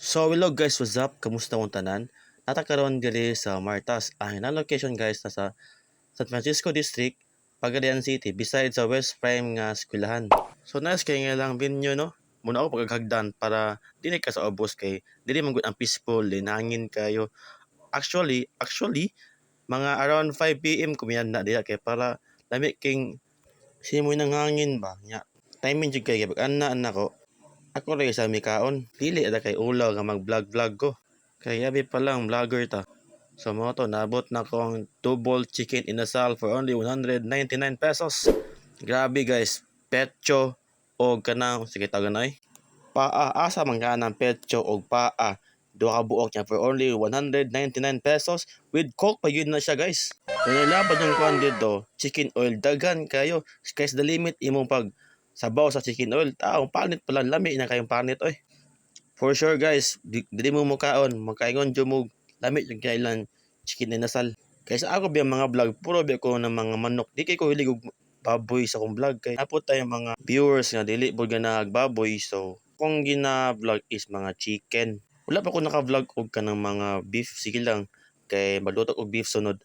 So hello guys, what's up? Kamusta mong tanan? Natakaroon diri sa Martas. Ang location guys nasa San Francisco District, Pagadian City, beside sa West Prime nga eskwelahan. So nice kay nga lang venue no. Muna ako pagkagdan para dili ka sa obos kay dili man gud ang peaceful, linangin kayo. Actually mga around 5 PM kumiyan na diha kay para lami king simoy ng hangin ba nya. Timing jud kay pag ana ko. Ako rin sa mikaon. Dili ada kay ulaw nga mag-vlog ko. Kay yabi pa lang vlogger ta. So mo to nabot na ko ang double chicken inasal for only 199 pesos. Grabe guys, petcho o kanang sige tagan ay. Paa asa man ka ng petcho o paa. Duha ka buok niya for only 199 pesos with coke pa yun na siya guys. Kung nilabad yung kuhan dito, chicken oil, daghan kayo. Sky's the limit imong pag sabaw sa chicken oil. Taong panit pala, lami na kayong panit oy. For sure guys, dili mo mukaon, magkaingon jud mo lami yung kailan chicken inasal. Kaysa ako biya mga vlog, puro biya ko ng mga manok. Di kay ko hilig og baboy sa akong vlog kay napot tayong mga viewers nga dili bod nga nagbaboy. So kung gina-vlog is mga chicken. Wala pa ko naka-vlog og kanang mga beef, sige lang kay magluto og beef sunod.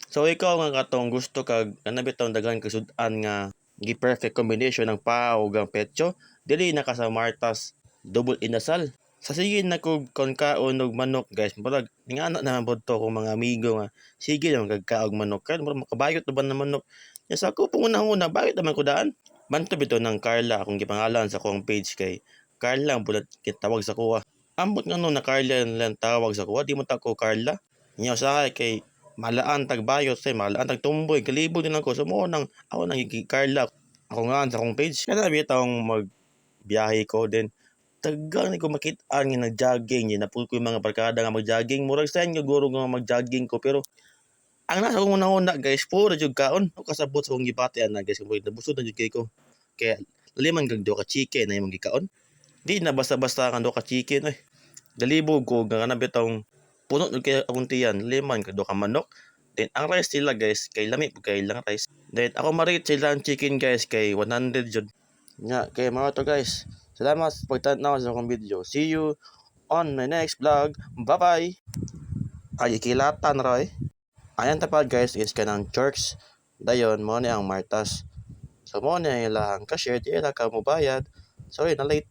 So ikaw nga katong gusto kag kanabitaw daghan kag sud-an nga gi-perfect combination ng paa ug ang petso, dili na ka sa Martas double inasal. Sa sige na kog kaon og manok guys, murag ingana naman pod to kung mga amigo nga sige naman kag kaog manok kay murag makabayot ba na manok. Ya sa ko panguna-una bayot naman ko daan. Banto bito ng Carla akong gipangalan sa akong page kay Carla ang bulat kitawag sa kuha. Ambot nga no na Carla lang tawag sa kuha, di mo ta ko Carla. Nya sa kay malaan tag bayot say malaan tag tumboy kalibo din ako so mo nang ako nang Carla ako nga sa akong page kada bitawng magbiyahe ko din tagang ni ko makit-an nga nag-jogging yun napul ko yung mga barkada nga mag-jogging murag sa inyo guro nga mag-jogging ko pero ang nasa kong una guys puro jud kaon ako kasabot sa akong gibati na guys kung nabusog na jud kay ko kaya liman kag duha ka chicken na imong gikaon di na basta-basta kan duha ka chicken eh galibog ko nga kana bitawng puno jud kay akong tiyan liman kag duha ka manok. Then ang rice nila guys kay lami kay lang rice. Then ako ma-rate sila ang chicken guys kay 100 jud. Nya kay mga to guys. Salamat sa pagtanaw sa akong video. See you on my next vlog. Bye-bye. Ay kilatan ra eh. Ayan tapad guys is kanang church. Dayon mo ni ang Martas. So mo ni ilang ka-share di ka mo bayad. Sorry na late.